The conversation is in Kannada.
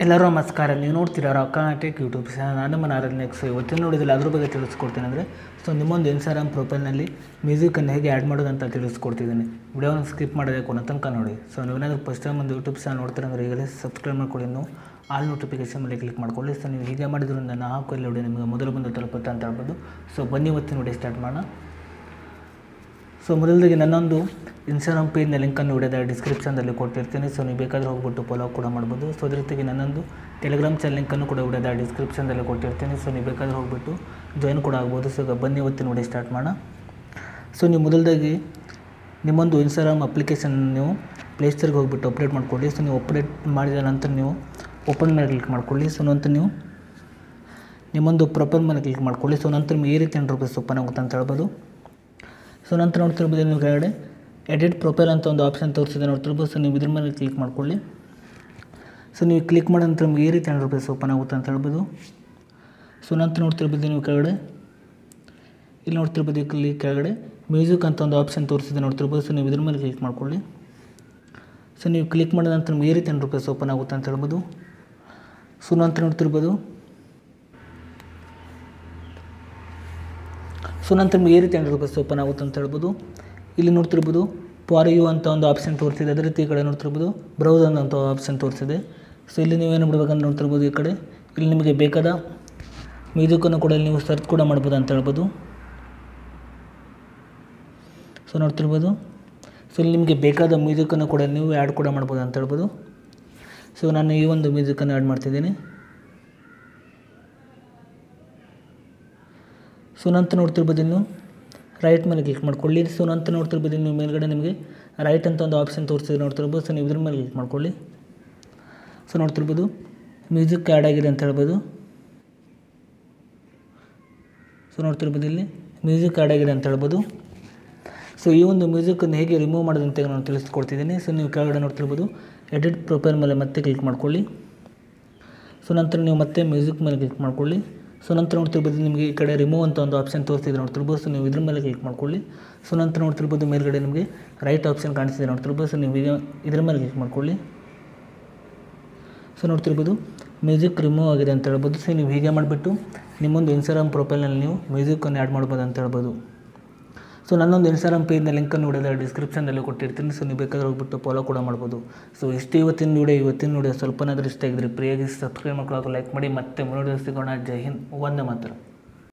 ಎಲ್ಲರೂ ನಮಸ್ಕಾರ. ನೀವು ನೋಡ್ತೀರಾ ರಾಕಾಟೆಕ್ ಯೂಟ್ಯೂಬ್ ಚಾನಲ್. ನಾನು ನಮ್ಮ ನೆಕ್ಸ್ಟ್ ಇವತ್ತಿನ ನೋಡಿದಲ್ಲಿ ಅದ್ರ ಬಗ್ಗೆ ತಿಳಿಸ್ಕೊಡ್ತೀನಿ. ಅಂದರೆ ನಿಮ್ಮೊಂದು ಇನ್ಸ್ಟಾಗ್ರಾಮ್ ಪ್ರೊಫೈಲ್ನಲ್ಲಿ ಮ್ಯೂಸಿಕನ್ನು ಹೇಗೆ ಆ್ಯಡ್ ಮಾಡೋದು ಅಂತ ತಿಳಿಸ್ಕೊಡ್ತಿದ್ದೀನಿ. ವಿಡಿಯೋನ ಸ್ಕಿಪ್ ಮಾಡೋದೇ ಕೊನೆ ತನಕ ನೋಡಿ. ನೀವೇನಾದರೂ ಫಸ್ಟ್ ಟೈಮ್ ಒಂದು ಯೂಟ್ಯೂಬ್ ಚಾನಲ್ ನೋಡ್ತೀರ ಅಂದರೆ ಈಗಲೇ ಸಬ್ಸ್ಕ್ರೈಬ್ ಮಾಡ್ಕೊಳ್ಳಿ. ನೀವು ಆಲ್ ನೋಟಿಫಿಕೇಷನ್ ಮೇಲೆ ಕ್ಲಿಕ್ ಮಾಡ್ಕೊಳ್ಳಿ. ನೀವು ಹೀಗೆ ಮಾಡಿದ್ರಿಂದ ನಾನು ಹಾಕೋ ಎಲ್ಲ ವಿಡಿಯೋ ನಿಮಗೆ ಮೊದಲು ಬಂದು ತಲುಪುತ್ತೆ ಅಂತ ಹೇಳ್ಬೋದು. ಬನ್ನಿ ಇವತ್ತಿನ ವಿಡಿಯೋ ಸ್ಟಾರ್ಟ್ ಮಾಡೋಣ. ಮೊದಲಿಗೆ ನನ್ನೊಂದು ಇನ್ಸ್ಟಾಗ್ರಾಮ್ ಪೇಜ್ನ ಲಿಂಕನ್ನು ವಿಡಿಯೋದ ಡಿಸ್ಕ್ರಿಪ್ಷನ್ದಲ್ಲಿ ಕೊಟ್ಟಿರ್ತೀನಿ. ನೀವು ಬೇಕಾದರೆ ಹೋಗ್ಬಿಟ್ಟು ಫಾಲೋ ಕೂಡ ಮಾಡ್ಬೋದು. ಅದ್ರ ಜೊತೆಗೆ ನನ್ನೊಂದು ಟೆಲಿಗ್ರಾಮ್ ಚಾನಲ್ ಲಿಂಕನ್ನು ಕೂಡ ವಿಡಿಯೋದ ಡಿಸ್ಕ್ರಿಪ್ಷನ್ದಲ್ಲಿ ಕೊಟ್ಟಿರ್ತೀನಿ. ನೀವು ಬೇಕಾದರೆ ಹೋಗ್ಬಿಟ್ಟು ಜಾಯ್ನ್ ಕೂಡ ಆಗ್ಬೋದು. ಈಗ ಬನ್ನಿ ಇವತ್ತಿನ ವಿಡಿಯೋ ಸ್ಟಾರ್ಟ್ ಮಾಡೋಣ. ನೀವು ಮೊದಲದಾಗಿ ನಿಮ್ಮೊಂದು ಇನ್ಸ್ಟಾಗ್ರಾಮ್ ಅಪ್ಲಿಕೇಶನ್ ನೀವು ಪ್ಲೇಸ್ಟೋರ್ಗೆ ಹೋಗ್ಬಿಟ್ಟು ಅಪ್ಡೇಟ್ ಮಾಡ್ಕೊಳ್ಳಿ. ನೀವು ಅಪ್ಡೇಟ್ ಮಾಡಿದ ನಂತರ ನೀವು ಓಪನ್ ಮೇಲೆ ಕ್ಲಿಕ್ ಮಾಡ್ಕೊಳ್ಳಿ. ನಂತರ ನೀವು ನಿಮ್ಮೊಂದು ಪ್ರೊಫೈಲ್ ಮೇಲೆ ಕ್ಲಿಕ್ ಮಾಡ್ಕೊಳ್ಳಿ. ನಂತರ ನಿಮಗೆ ಈ ರೀತಿ ₹10 ಓಪನ್ ಆಗುತ್ತೆ ಅಂತ ಹೇಳ್ಬೋದು. ನಂತರ ನೋಡ್ತಿರ್ಬೋದು ನೀವು ಕೆಳಗಡೆ ಎಡಿಟ್ ಪ್ರೊಫೈಲ್ ಅಂತ ಒಂದು ಆಪ್ಷನ್ ತೋರಿಸಿದೆ ನೋಡ್ತಿರ್ಬೋದು. ನೀವು ಇದ್ರ ಮೇಲೆ ಕ್ಲಿಕ್ ಮಾಡ್ಕೊಳ್ಳಿ. ನೀವು ಕ್ಲಿಕ್ ಮಾಡಿದ ನಂತರ ನಿಮಗೆ ಈ ರೀತಿ ₹10 ಓಪನ್ ಆಗುತ್ತೆ ಅಂತ ಹೇಳ್ಬೋದು. ನಂತರ ನೋಡ್ತಿರ್ಬೋದು ನೀವು ಕೆಳಗಡೆ ಇಲ್ಲಿ ನೋಡ್ತಿರ್ಬೋದು ಇಲ್ಲಿ ಕೆಳಗಡೆ ಮ್ಯೂಸಿಕ್ ಅಂತ ಒಂದು ಆಪ್ಷನ್ ತೋರಿಸಿದೆ ನೋಡ್ತಿರ್ಬೋದು. ನೀವು ಇದ್ರ ಮೇಲೆ ಕ್ಲಿಕ್ ಮಾಡ್ಕೊಳ್ಳಿ. ನೀವು ಕ್ಲಿಕ್ ಮಾಡಿದ ನಂತರ ನಿಮಗೆ ಈ ರೀತಿ ₹10 ಓಪನ್ ಆಗುತ್ತೆ ಅಂತ ಹೇಳ್ಬೋದು. ನಂತರ ನೋಡ್ತಿರ್ಬೋದು ನಂತರ ನಿಮಗೆ ಈ ರೀತಿ ₹10 ಓಪನ್ ಆಗುತ್ತೆ ಅಂತ ಹೇಳ್ಬೋದು. ಇಲ್ಲಿ ನೋಡ್ತಿರ್ಬೋದು ಫಾರ್ ಯು ಅಂತ ಒಂದು ಆಪ್ಷನ್ ತೋರಿಸಿದೆ. ಅದೇ ರೀತಿ ಈ ಕಡೆ ನೋಡ್ತಿರ್ಬೋದು ಬ್ರೌಸ್ ಅಂತ ಆಪ್ಷನ್ ತೋರಿಸಿದೆ. ಇಲ್ಲಿ ನೀವೇನು ಬಿಡಬೇಕಂತ ನೋಡ್ತಿರ್ಬೋದು ಈ ಕಡೆ ಇಲ್ಲಿ ನಿಮಗೆ ಬೇಕಾದ ಮ್ಯೂಸಿಕನ್ನು ಕೂಡ ಇಲ್ಲಿ ನೀವು ಸರ್ಚ್ ಕೂಡ ಮಾಡ್ಬೋದು ಅಂತ ಹೇಳ್ಬೋದು. ನೋಡ್ತಿರ್ಬೋದು ಇಲ್ಲಿ ನಿಮಗೆ ಬೇಕಾದ ಮ್ಯೂಸಿಕನ್ನು ಕೂಡ ನೀವು ಆ್ಯಡ್ ಕೂಡ ಮಾಡ್ಬೋದು ಅಂತ ಹೇಳ್ಬೋದು. ನಾನು ಈ ಒಂದು ಮ್ಯೂಸಿಕನ್ನು ಆ್ಯಡ್ ಮಾಡ್ತಿದ್ದೀನಿ. ನಂತರ ನೋಡ್ತಿರ್ಬೋದು ಇನ್ನು ರೈಟ್ ಮೇಲೆ ಕ್ಲಿಕ್ ಮಾಡ್ಕೊಳ್ಳಿ. ನಂತರ ನೋಡ್ತಿರ್ಬೋದು ನೀವು ಮೇಲ್ಗಡೆ ನಿಮಗೆ ರೈಟ್ ಅಂತ ಒಂದು ಆಪ್ಷನ್ ತೋರಿಸಿದ್ರೆ ನೋಡ್ತಿರ್ಬೋದು. ನೀವು ಇದ್ರ ಮೇಲೆ ಕ್ಲಿಕ್ ಮಾಡ್ಕೊಳ್ಳಿ. ನೋಡ್ತಿರ್ಬೋದು ಮ್ಯೂಸಿಕ್ ಆ್ಯಡ್ ಆಗಿದೆ ಅಂತ ಹೇಳ್ಬೋದು. ನೋಡ್ತಿರ್ಬೋದು ಇಲ್ಲಿ ಮ್ಯೂಸಿಕ್ ಆ್ಯಡ್ ಆಗಿದೆ ಅಂತ ಹೇಳ್ಬೋದು. ಈ ಒಂದು ಮ್ಯೂಸಿಕನ್ನು ಹೇಗೆ ರಿಮೂವ್ ಮಾಡೋದಂತ ನಾನು ತಿಳಿಸ್ಕೊಡ್ತಿದ್ದೀನಿ. ನೀವು ಕೆಳಗಡೆ ನೋಡ್ತಿರ್ಬೋದು ಎಡಿಟ್ ಪ್ರೊಫೈಲ್ ಮೇಲೆ ಮತ್ತೆ ಕ್ಲಿಕ್ ಮಾಡ್ಕೊಳ್ಳಿ. ನಂತರ ನೀವು ಮತ್ತೆ ಮ್ಯೂಸಿಕ್ ಮೇಲೆ ಕ್ಲಿಕ್ ಮಾಡ್ಕೊಳ್ಳಿ. ನಂತರ ನೋಡ್ತಿರ್ಬೋದು ನಿಮಗೆ ಈ ಕಡೆ ರಿಮೂವ್ ಅಂತ ಒಂದು ಆಪ್ಷನ್ ತೋರಿಸಿದ್ರೆ ನೋಡ್ತಿರ್ಬೋದು. ನೀವು ಇದ್ರ ಮೇಲೆ ಕ್ಲಿಕ್ ಮಾಡ್ಕೊಳ್ಳಿ. ನಂತರ ನೋಡ್ತಿರ್ಬೋದು ಮೇಲ್ಗಡೆ ನಿಮಗೆ ರೈಟ್ ಆಪ್ಷನ್ ಕಾಣಿಸ್ತಿದೆ ನೋಡ್ತಿರ್ಬೋದು. ನೀವು ಈಗ ಇದ್ರ ಮೇಲೆ ಕ್ಲಿಕ್ ಮಾಡ್ಕೊಳ್ಳಿ. ನೋಡ್ತಿರ್ಬೋದು ಮ್ಯೂಸಿಕ್ ರಿಮೂವ್ ಆಗಿದೆ ಅಂತ ಹೇಳ್ಬೋದು. ನೀವು ಹೀಗೆ ಮಾಡಿಬಿಟ್ಟು ನಿಮ್ಮೊಂದು ಇನ್ಸ್ಟಾಗ್ರಾಮ್ ಪ್ರೊಫೈಲ್ನಲ್ಲಿ ನೀವು ಮ್ಯೂಸಿಕನ್ನು ಆ್ಯಡ್ ಮಾಡ್ಬೋದು ಅಂತ ಹೇಳ್ಬೋದು. ನನ್ನೊಂದು ಇನ್ಸ್ಟಾಗ್ರಾಮ್ ಪೇಜ್ನ ಲಿಂಕನ್ನು ವಿಡಿಯೋದ ಡಿಸ್ಕ್ರಿಪ್ಷನ್ದಲ್ಲಿ ಕೊಟ್ಟಿರ್ತೀನಿ. ನೀವು ಬೇಕಾದ್ರೆ ಹೋಗ್ಬಿಟ್ಟು ಫಾಲೋ ಕೂಡ ಮಾಡ್ಬೋದು. ಇಷ್ಟು ಇವತ್ತಿನ ವಿಡಿಯೋ ಸ್ವಲ್ಪನಾದರೂ ಇಷ್ಟ ಆಗಿದ್ರೆ ಪ್ರಿಯಾಗಿ ಸಬ್ಸ್ಕ್ರೈಬ್ ಮಾಡ್ಕೊಳ್ಳೋಕೆ ಲೈಕ್ ಮಾಡಿ. ಮತ್ತೆ ಮುಂದೆ ಸಿಗೋಣ. ಜೈ ಹಿಂದ್, ವಂದೇ ಮಾತರಂ.